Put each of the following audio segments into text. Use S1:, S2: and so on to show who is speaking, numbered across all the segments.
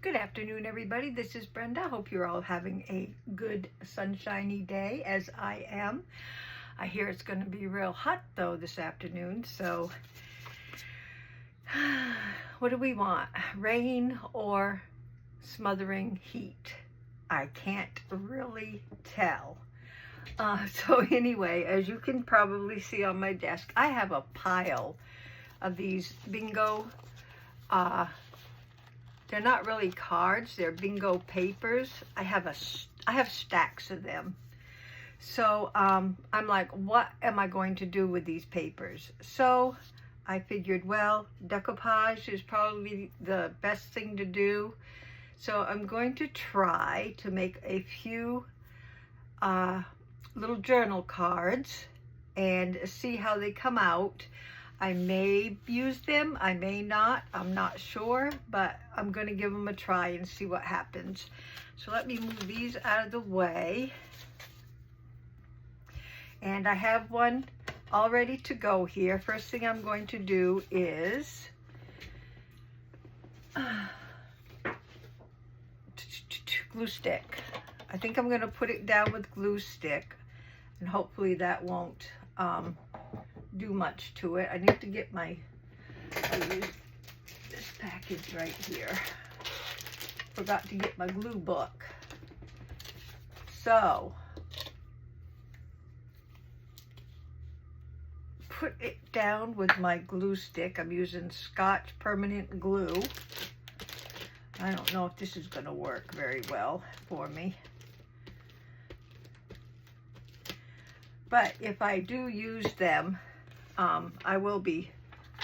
S1: Good afternoon, everybody. This is Brenda. Hope you're all having a good sunshiny day, as I am. I hear it's going to be real hot, though, this afternoon. So what do we want? Rain or smothering heat? I can't really tell. So anyway, as you can probably see on my desk, I have a pile of these bingo they're not really cards, they're bingo papers. I have stacks of them. So I'm like, what am I going to do with these papers? So I figured, well, decoupage is probably the best thing to do. So I'm going to try to make a few little journal cards and see how they come out. I may use them, I may not, I'm not sure, but I'm going to give them a try and see what happens. So let me move these out of the way. And I have one all ready to go here. First thing I'm going to do is glue stick. I think I'm going to put it down with glue stick, and hopefully that won't do much to it. I need to get I'll use this package right here. Forgot to get my glue book. So put it down with my glue stick. I'm using Scotch permanent glue. I don't know if this is going to work very well for me. But if I do use them, I will be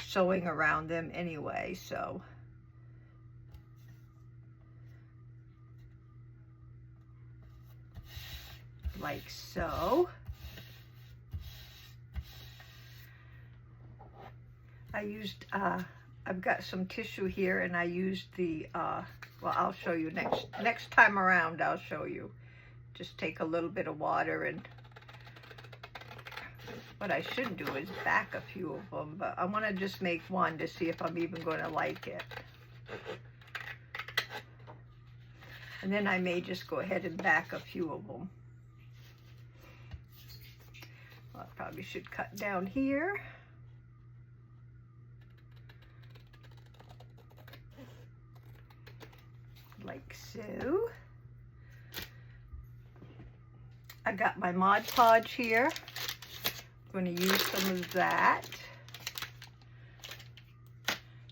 S1: sewing around them anyway, so. Like so. I used, I've got some tissue here, and I used the, well, I'll show you next time around, I'll show you. Just take a little bit of water, and what I should do is back a few of them, but I want to just make one to see if I'm even going to like it. And then I may just go ahead and back a few of them. Well, I probably should cut down here. Like so. I got my Mod Podge here. I'm going to use some of that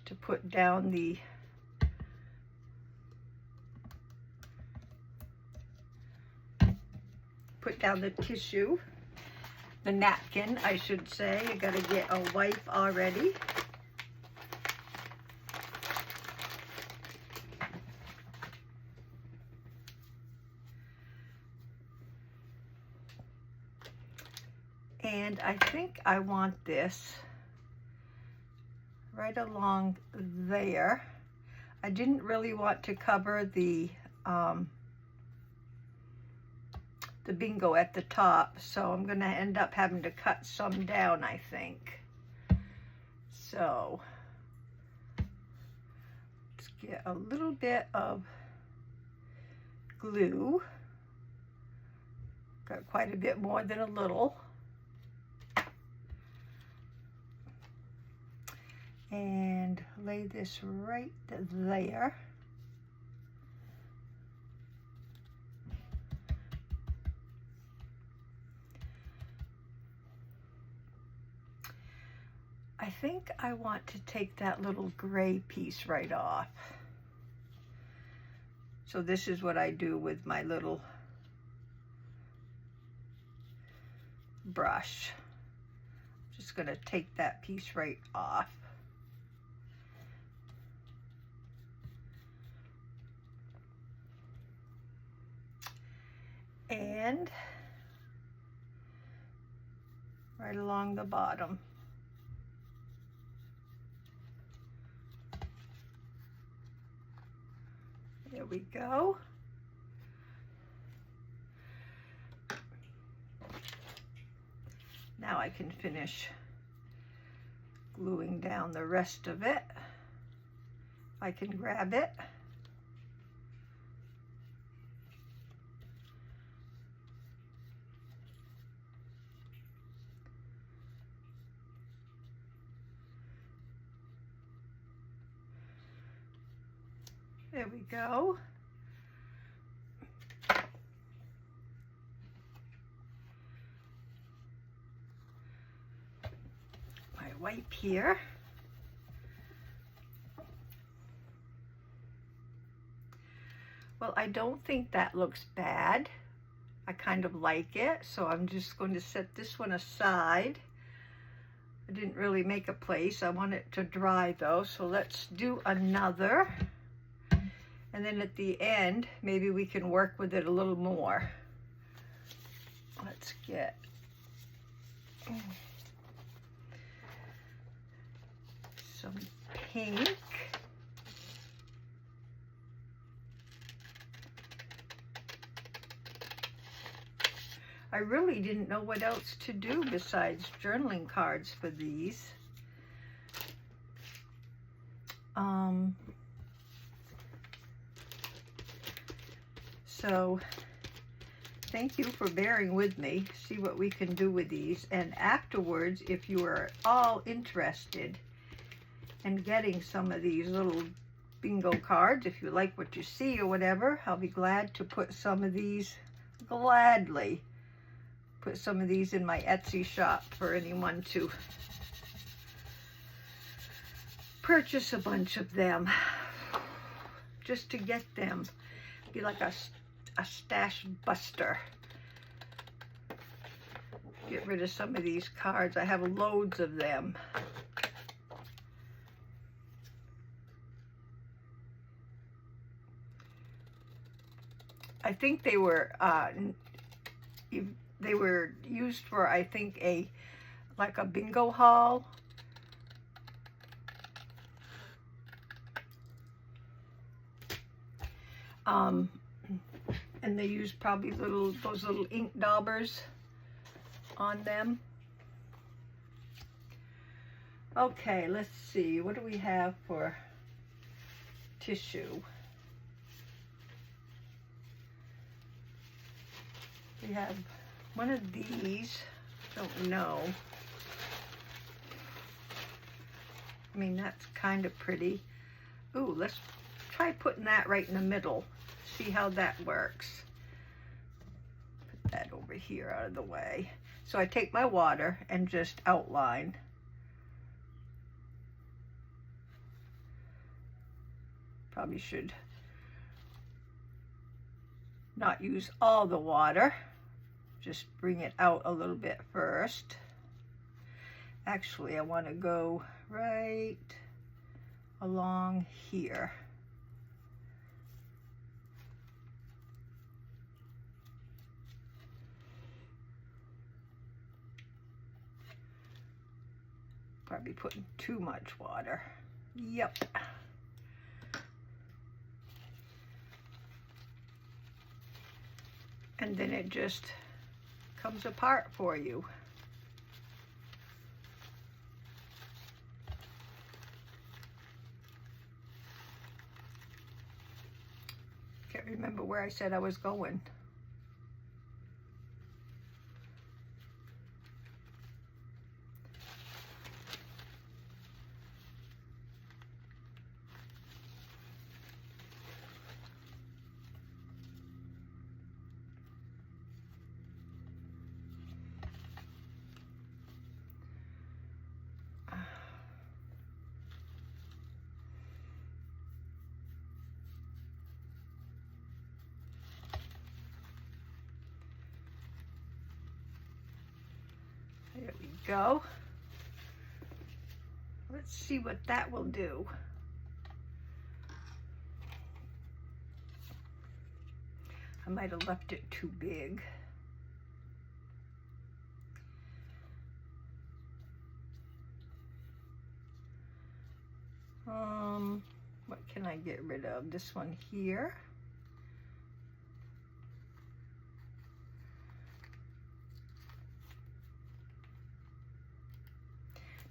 S1: to put down the tissue, the napkin, I should say. You got to get a wipe already. And I think I want this right along there. I didn't really want to cover the bingo at the top, so I'm going to end up having to cut some down, I think. So let's get a little bit of glue. Got quite a bit more than a little. And lay this right there. I think I want to take that little gray piece right off. So this is what I do with my little brush. Just going to take that piece right off. And right along the bottom. There we go. Now I can finish gluing down the rest of it. I can grab it. There we go. My wipe here. Well, I don't think that looks bad. I kind of like it, so I'm just going to set this one aside. I didn't really make a place. I want it to dry though, so let's do another. And then at the end, maybe we can work with it a little more. Let's get some pink. I really didn't know what else to do besides journaling cards for these. So thank you for bearing with me. See what we can do with these. And afterwards, if you are all interested in getting some of these little bingo cards, if you like what you see or whatever, I'll be glad to put some of these, gladly put some of these in my Etsy shop for anyone to purchase a bunch of them, just to get them. Be like a stash buster. Get rid of some of these cards. I have loads of them. I think they were used for, I think, like a bingo hall. And they use probably those little ink daubers on them. Okay, let's see. What do we have for tissue? We have one of these. Don't know. I mean, that's kind of pretty. Ooh, let's try putting that right in the middle. See how that works. Put that over here out of the way. So I take my water and just outline. Probably should not use all the water. Just bring it out a little bit first. Actually, I want to go right along here. Probably putting too much water. Yep. And then it just comes apart for you. Can't remember where I said I was going. There we go. Let's see what that will do. I might have left it too big. What can I get rid of? This one here.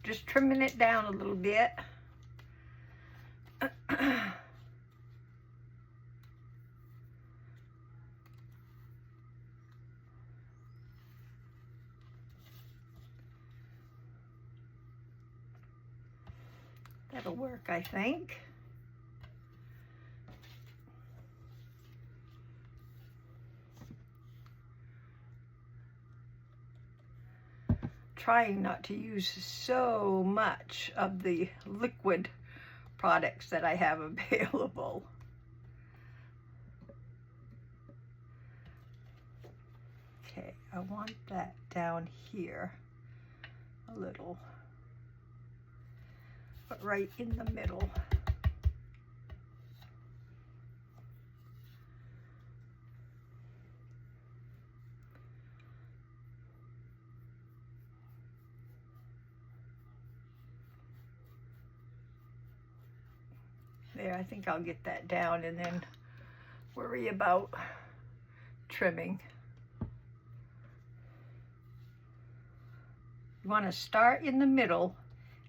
S1: Just trimming it down a little bit. That'll work, I think. trying not to use so much of the liquid products that I have available. Okay, I want that down here a little, but right in the middle. There, I think I'll get that down and then worry about trimming. You want to start in the middle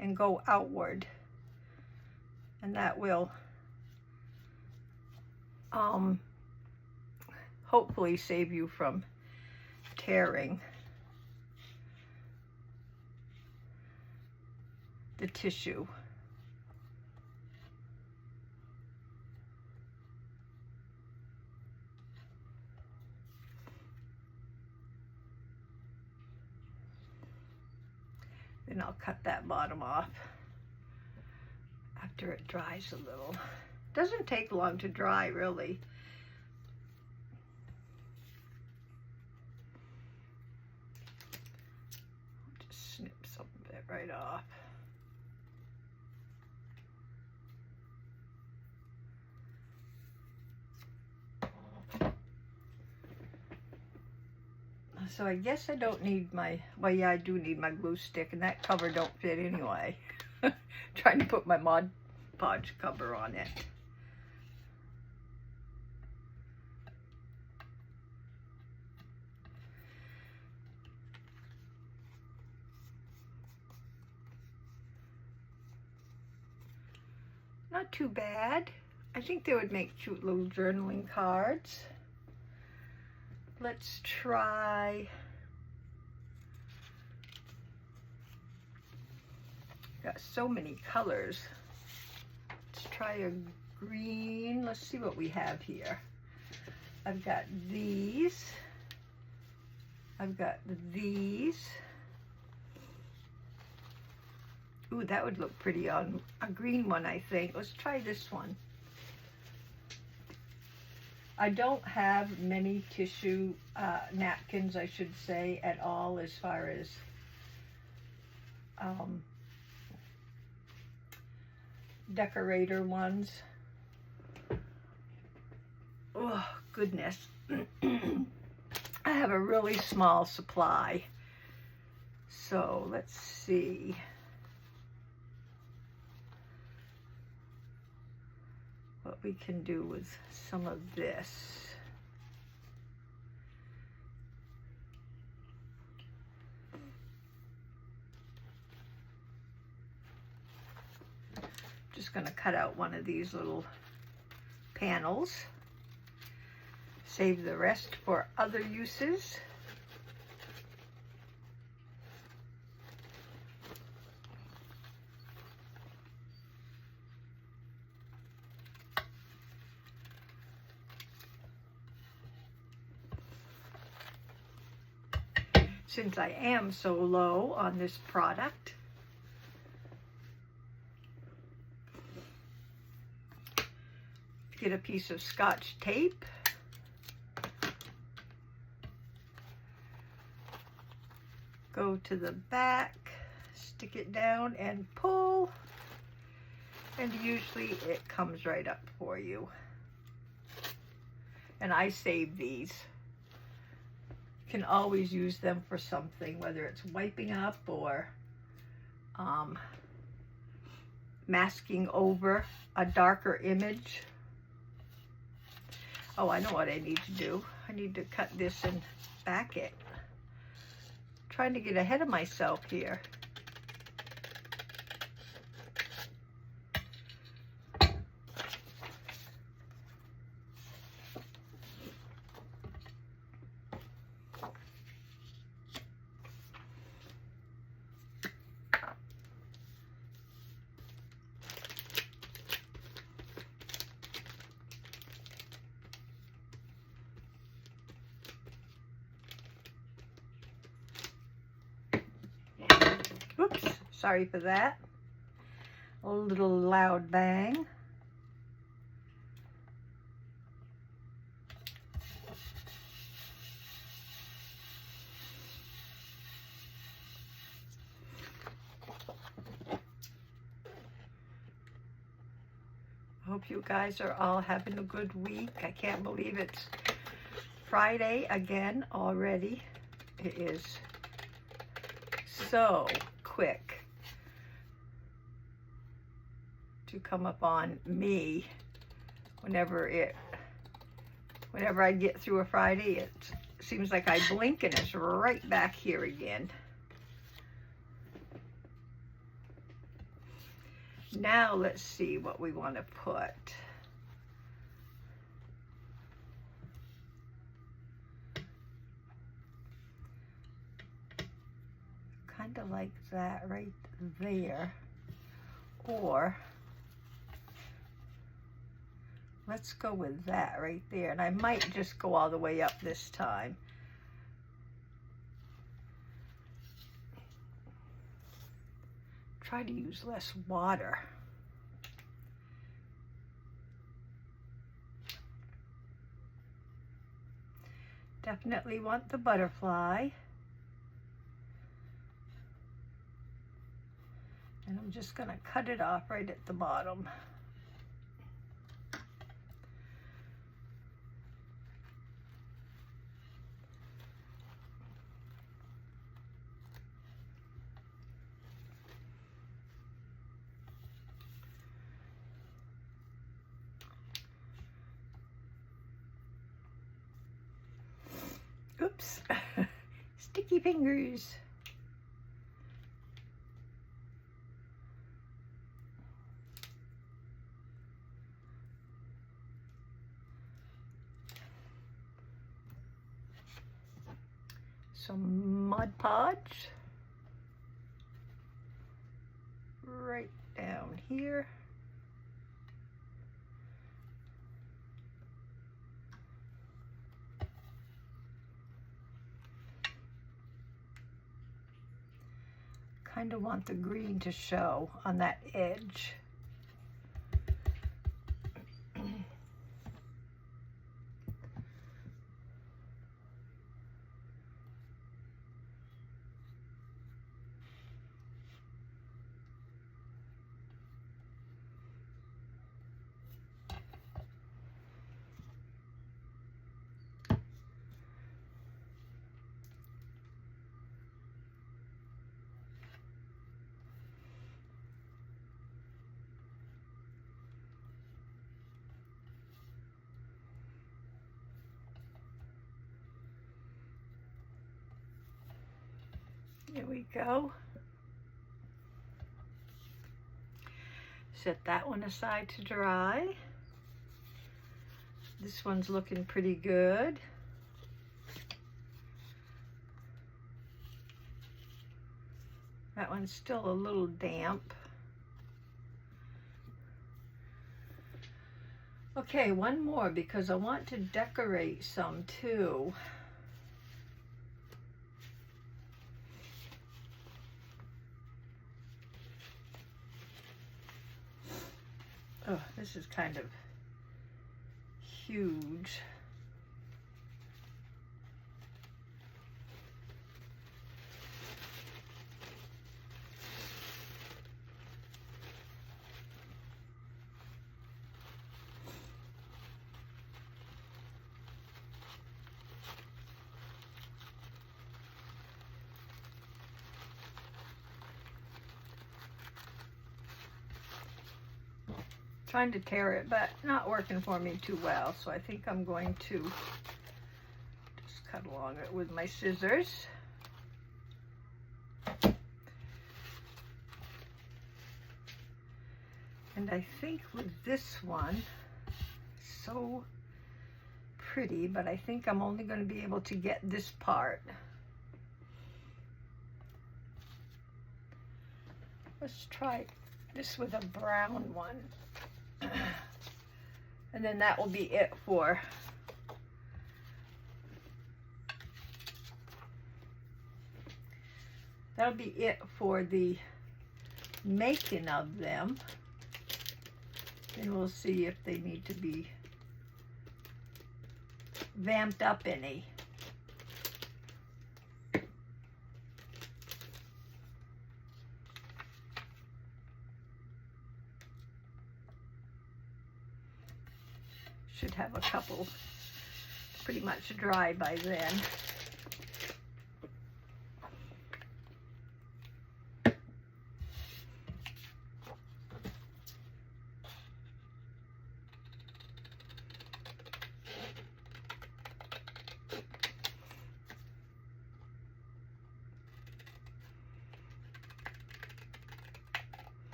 S1: and go outward, and that will hopefully save you from tearing the tissue. Then I'll cut that bottom off after it dries a little. Doesn't take long to dry, really. Just snip some of it right off. So I guess I don't need my, well, yeah, I do need my glue stick, and that cover don't fit anyway. Trying to put my Mod Podge cover on it. Not too bad. I think they would make cute little journaling cards. Let's try, got so many colors. Let's try a green. Let's see what we have here. I've got these. I've got these. Ooh, that would look pretty on a green one, I think. Let's try this one. I don't have many tissue napkins, I should say, at all, as far as decorator ones. Oh, goodness. I have a really small supply. So let's see. What we can do with some of this. Just going to cut out one of these little panels. Save the rest for other uses. Since I am so low on this product, get a piece of Scotch tape. Go to the back, stick it down and pull, and usually it comes right up for you. And I save these. Can always use them for something, whether it's wiping up or masking over a darker image. Oh, I know what I need to do. I need to cut this and back it. Trying to get ahead of myself here. Oops, sorry for that. A little loud bang. Hope you guys are all having a good week. I can't believe it's Friday again already. It is so quick to come up on me whenever I get through a Friday. It seems like I blink and it's right back here again. Now let's see what we want to put. Kind of like that right there. Or let's go with that right there. And I might just go all the way up this time. Try to use less water. Definitely want the butterfly. And I'm just going to cut it off right at the bottom. Oops, sticky fingers. Some Mod Podge right down here. Kind of want the green to show on that edge. There we go. Set that one aside to dry. This one's looking pretty good. That one's still a little damp. Okay, one more because I want to decorate some too. Oh, this is kind of huge. Trying to tear it, but not working for me too well, so I think I'm going to just cut along it with my scissors. And I think with this one, so pretty, but I think I'm only going to be able to get this part. Let's try this with a brown one. And then that will be it for that'll be it for the making of them. And we'll see if they need to be vamped up any. Should have a couple pretty much dry by then.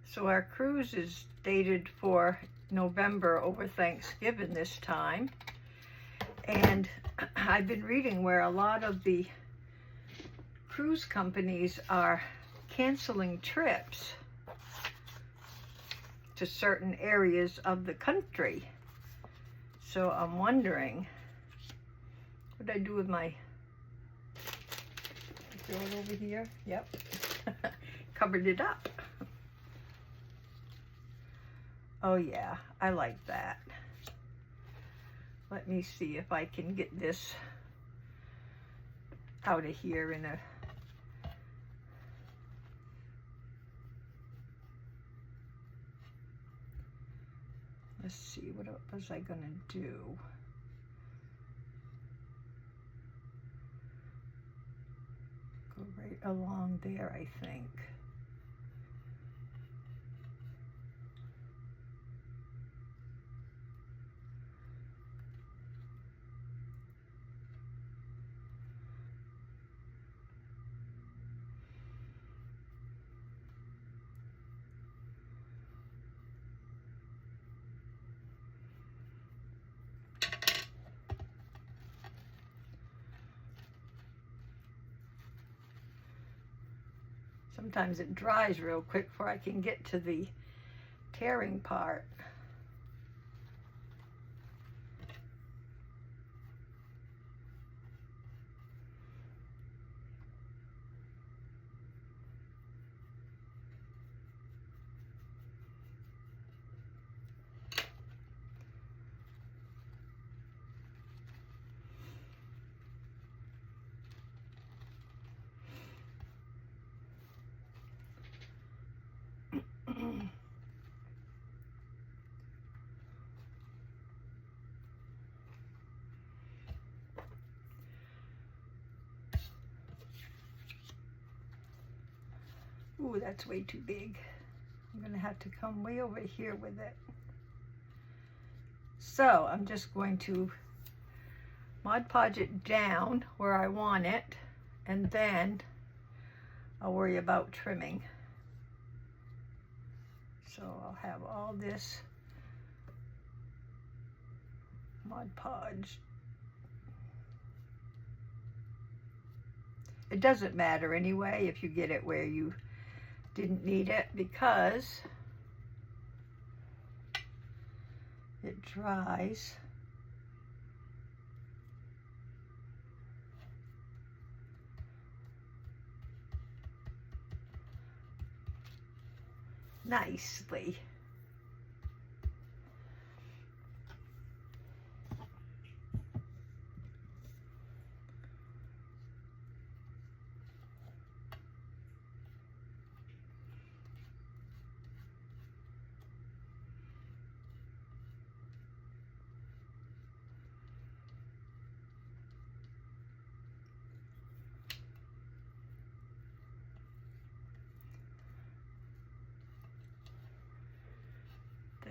S1: So our cruise is dated for November over Thanksgiving this time. And I've been reading where a lot of the cruise companies are canceling trips to certain areas of the country. So I'm wondering, what did I do with my, throw it over here? Yep, covered it up. Oh yeah, I like that. Let me see if I can get this out of here in a... Let's see, what was I gonna do? Go right along there, I think. Sometimes it dries real quick before I can get to the tearing part. Ooh, that's way too big. I'm gonna have to come way over here with it. So I'm just going to Mod Podge it down where I want it, and then I'll worry about trimming. So I'll have all this Mod Podge. It doesn't matter anyway if you get it where you didn't need it, because it dries. Nicely.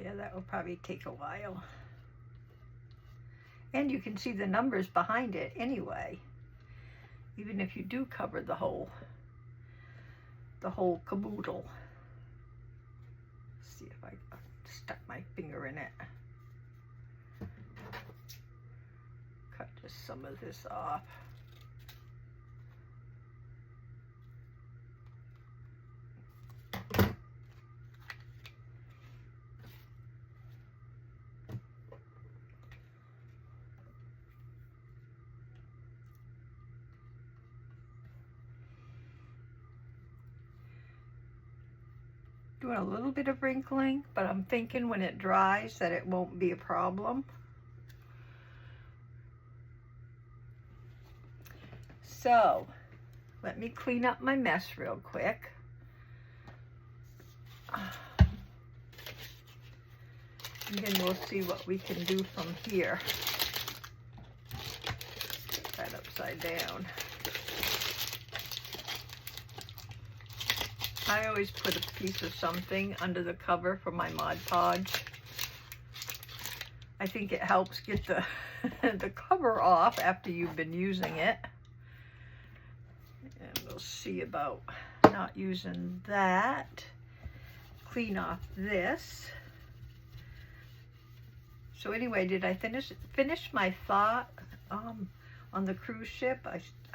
S1: Yeah, that will probably take a while. And you can see the numbers behind it anyway, even if you do cover the whole caboodle. Let's see if I stuck my finger in it. Cut just some of this off. Doing a little bit of wrinkling, but I'm thinking when it dries that it won't be a problem. So, let me clean up my mess real quick. And then we'll see what we can do from here. Put that upside down. I always put a piece of something under the cover for my Mod Podge. I think it helps get the, the cover off after you've been using it. And we'll see about not using that. Clean off this. So anyway, did I finish my thought on the cruise ship?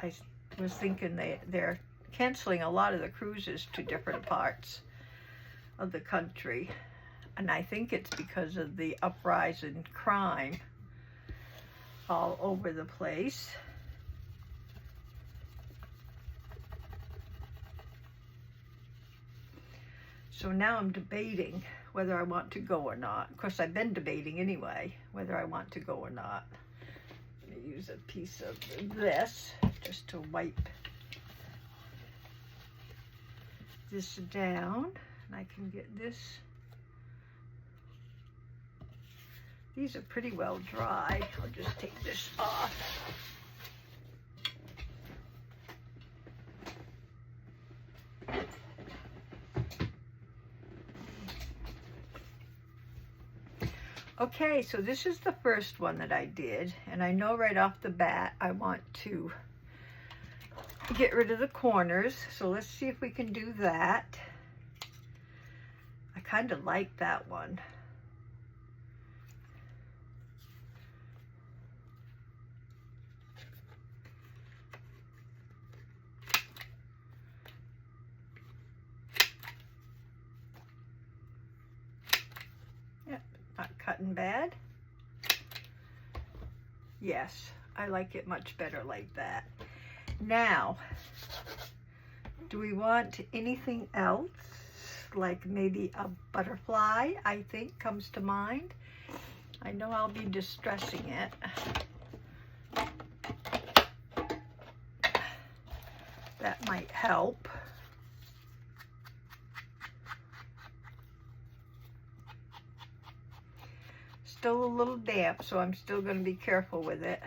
S1: I was thinking they're canceling a lot of the cruises to different parts of the country. And I think it's because of the uprise in crime all over the place. So now I'm debating whether I want to go or not. Of course, I've been debating anyway, whether I want to go or not. I'm going to use a piece of this just to wipe this down. And I can get this. These are pretty well dry. I'll just take this off. Okay, so this is the first one that I did, and I know right off the bat I want to get rid of the corners, so let's see if we can do that. I kind of like that one. Not cutting bad. Yes, I like it much better like that. Now, do we want anything else? Like maybe a butterfly, I think, comes to mind. I know I'll be distressing it. That might help. Still a little damp, so I'm still going to be careful with it.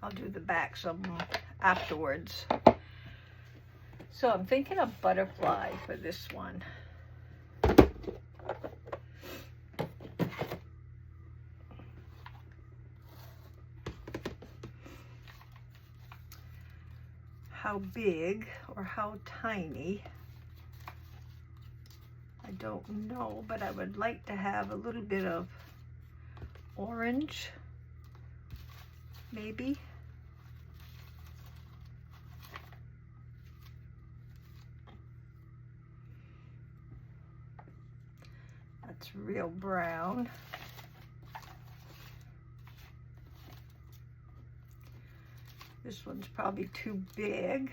S1: I'll do the back some afterwards. So I'm thinking of butterfly for this one. How big or how tiny, I don't know, but I would like to have a little bit of orange, maybe. That's real brown. This one's probably too big.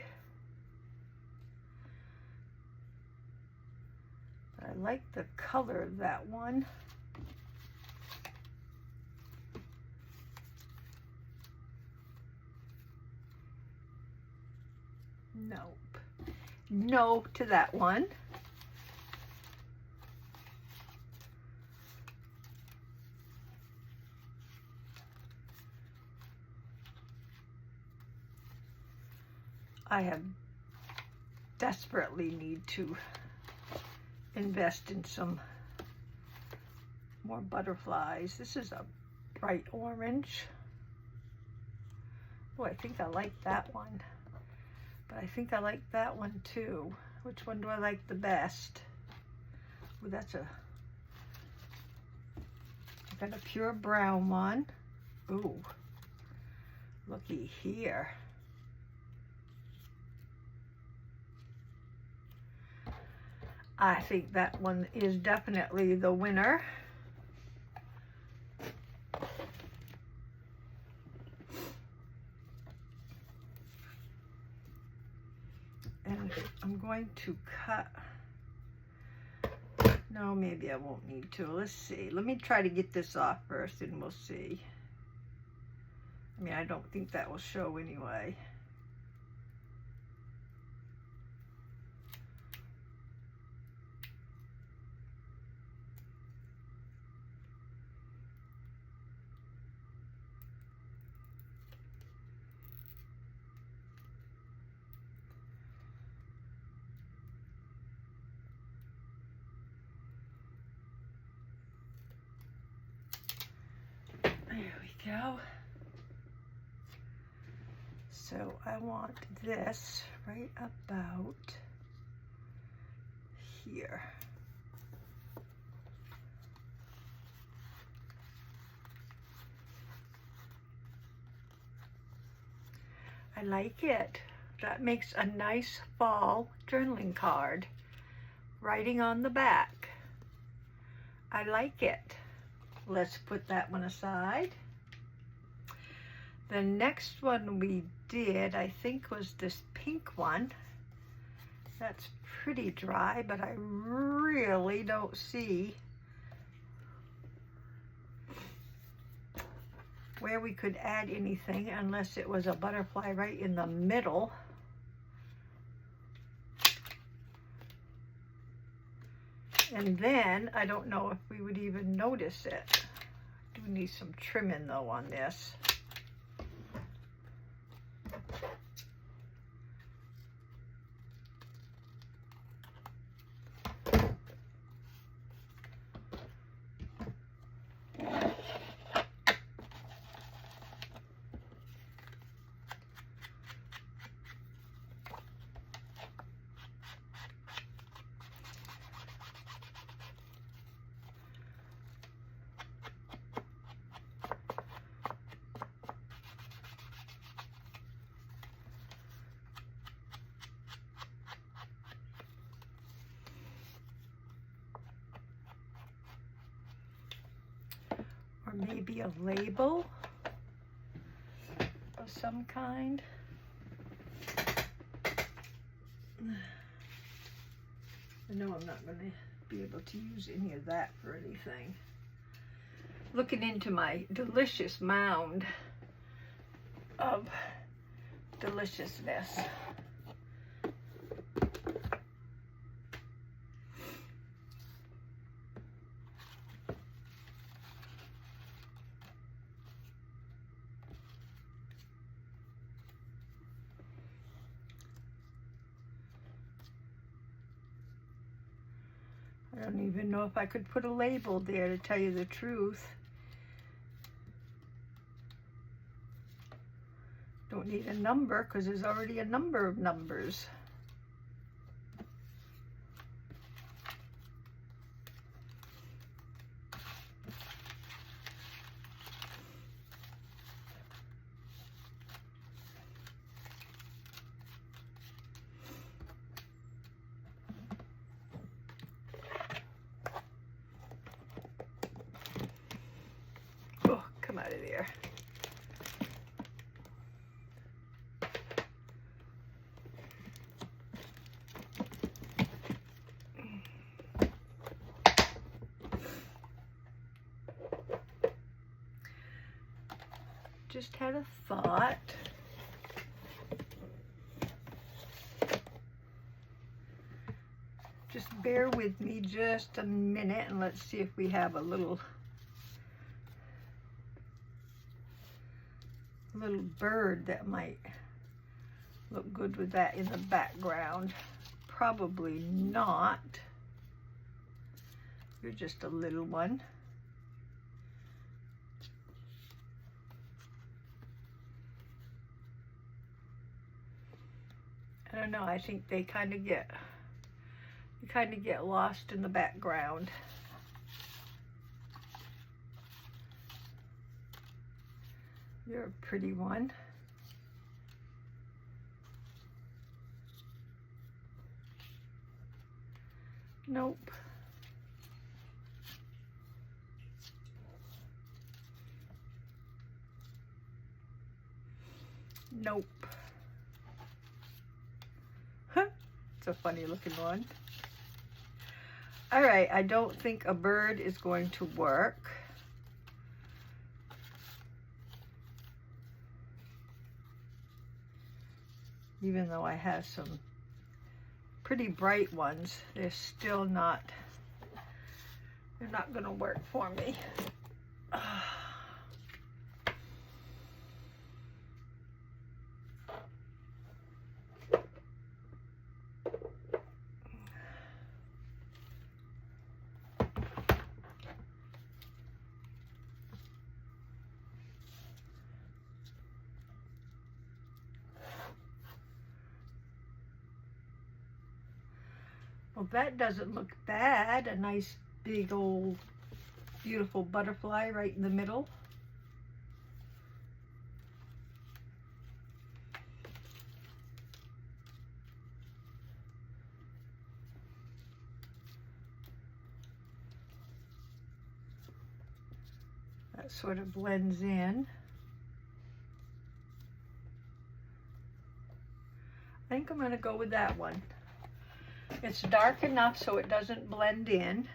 S1: But I like the color of that one. Nope. No to that one. I have desperately need to invest in some more butterflies. This is a bright orange. Oh, I think I like that one. But I think I like that one too. Which one do I like the best? Oh, that's a... I got a pure brown one. Ooh, looky here. I think that one is definitely the winner. And I'm going to cut. No, maybe I won't need to. Let's see. Let me try to get this off first and we'll see. I mean, I don't think that will show anyway. There we go. So I want this right about here. I like it. That makes a nice fall journaling card. Writing on the back. I like it. Let's put that one aside. The next one we did, I think, was this pink one. That's pretty dry, but I really don't see where we could add anything unless it was a butterfly right in the middle. And then I don't know if we would even notice it. I do need some trimming though on this. Or maybe a label of some kind. I know I'm not going to be able to use any of that for anything. Looking into my delicious mound of deliciousness. I don't even know if I could put a label there, to tell you the truth. Don't need a number because there's already a number of numbers. Oh, come out of there. Just had a thought. Just bear with me just a minute and let's see if we have a little bird that might look good with that in the background. Probably not. You're just a little one. I don't know, I think they kind of get lost in the background. You're a pretty one. Nope. Nope. Huh. It's a funny looking one. All right, I don't think a bird is going to work. Even though I have some pretty bright ones, they're still not, they're not gonna work for me. Well, that doesn't look bad. A nice big old beautiful butterfly right in the middle. That sort of blends in. I think I'm going to go with that one. It's dark enough so it doesn't blend in,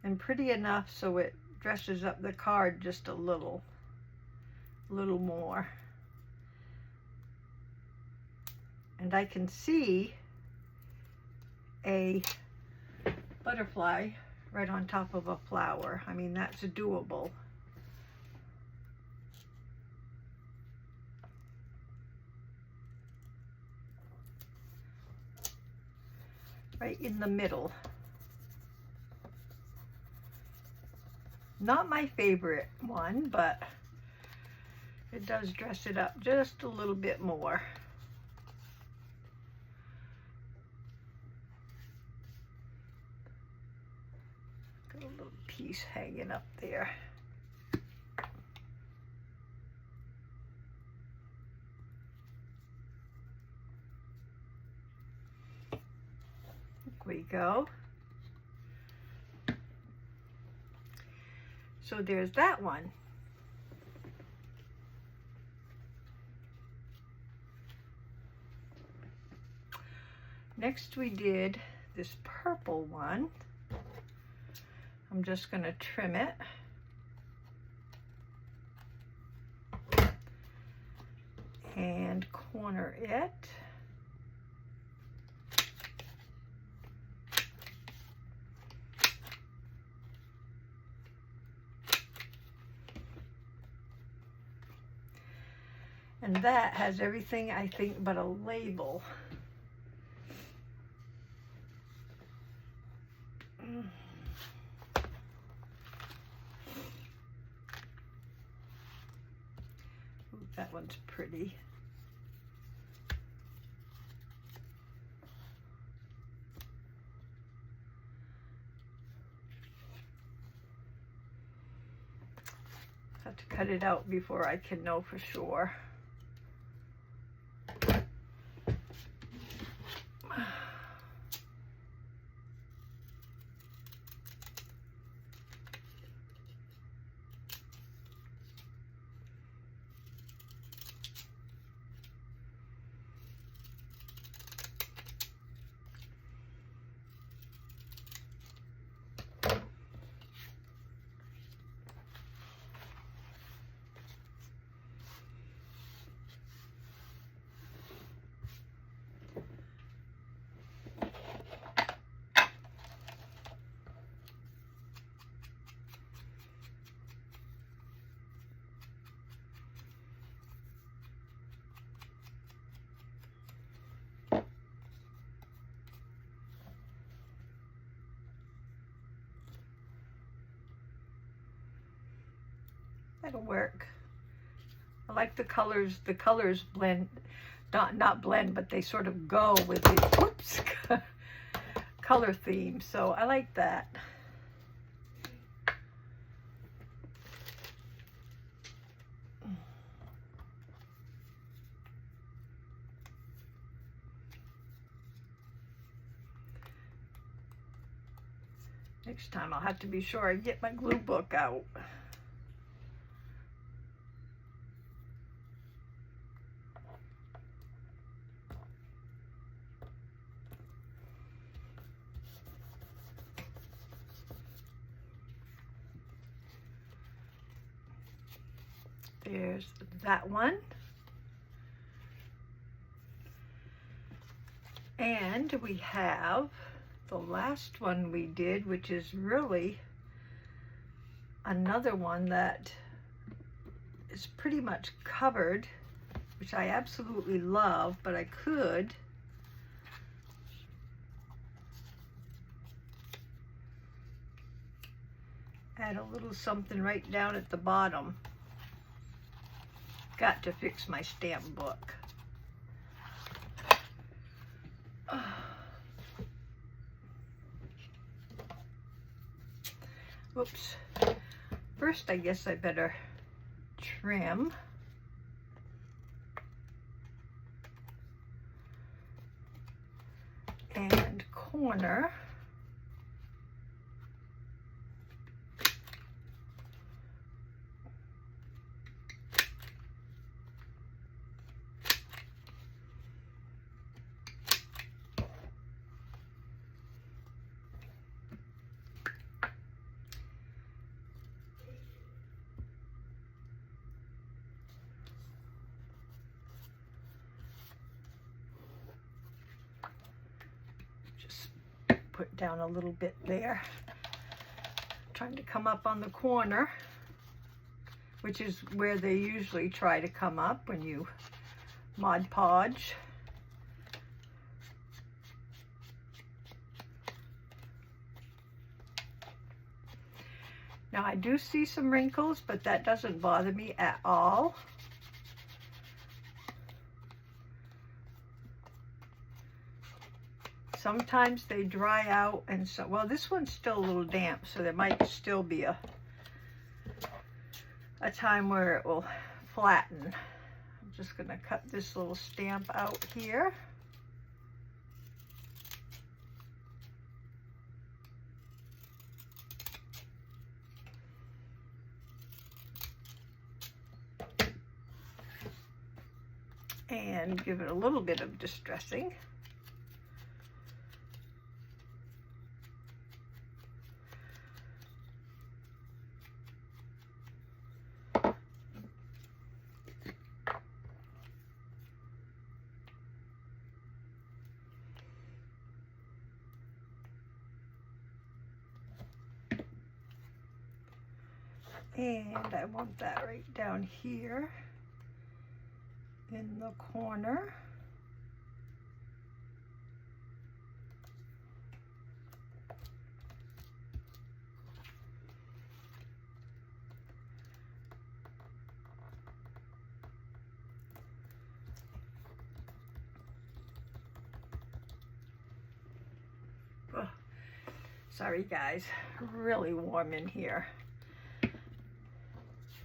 S1: and pretty enough so it dresses up the card just a little more. And I can see a butterfly right on top of a flower. I mean, that's doable. Right in the middle. Not my favorite one, but it does dress it up just a little bit more. Got a little piece hanging up there. We go. So there's that one. Next we did this purple one. I'm just going to trim it. And corner it. And that has everything, I think, but a label. Ooh, that one's pretty. Have to cut it out before I can know for sure. That'll work. I like the colors. The colors blend, not blend, but they sort of go with the whoops, color theme. So I like that. Next time I'll have to be sure I get my glue book out. There's that one. And we have the last one we did, which is really another one that is pretty much covered, which I absolutely love, but I could add a little something right down at the bottom. Got to fix my stamp book. Whoops. First, I guess I better trim. And corner. Put down a little bit there. Trying to come up on the corner, which is where they usually try to come up when you Mod Podge. Now I do see some wrinkles, but that doesn't bother me at all. Sometimes they dry out, and so, well, this one's still a little damp, so there might still be a time where it will flatten. I'm just going to cut this little stamp out here. And give it a little bit of distressing. And I want that right down here in the corner. Oh, sorry guys, really warm in here.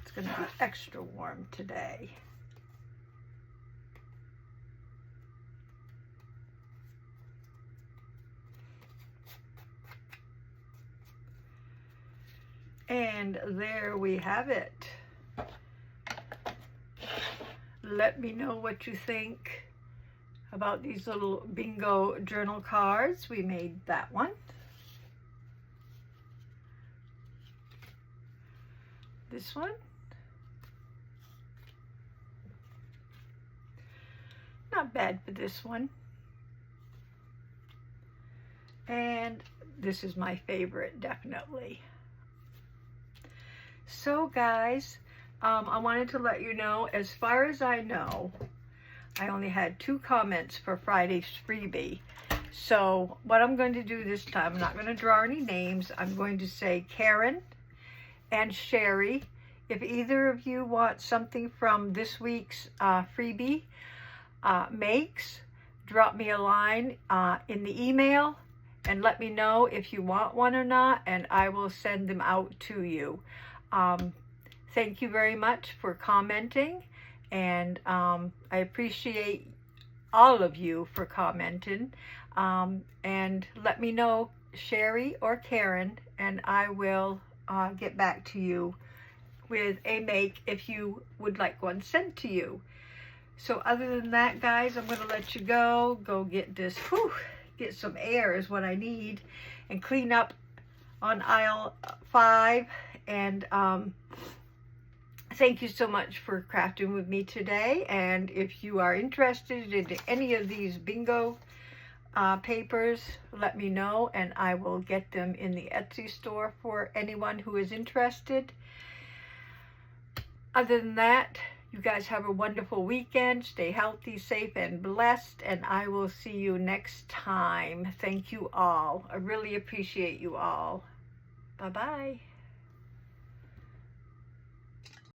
S1: It's going to be extra warm today. And there we have it. Let me know what you think about these little bingo journal cards. We made that one. This one. Not bad for this one. And this is my favorite, definitely. So guys, I wanted to let you know, as far as I know, I only had 2 comments for Friday's freebie. So what I'm going to do this time, I'm not going to draw any names. I'm going to say Karen and Sherry. If either of you want something from this week's freebie makes, drop me a line in the email and let me know if you want one or not, and I will send them out to you. Thank you very much for commenting, and I appreciate all of you for commenting, and let me know, Sherry or Karen, and I will get back to you with a make if you would like one sent to you. So other than that, guys, I'm going to let you go get this, get some air is what I need, and clean up on aisle 5, and Thank you so much for crafting with me today. And if you are interested in any of these bingo papers, let me know, and I will get them in the Etsy store for anyone who is interested. Other than that, you guys have a wonderful weekend. Stay healthy, safe, and blessed, and I will see you next time. Thank you all. I really appreciate you all. Bye-bye.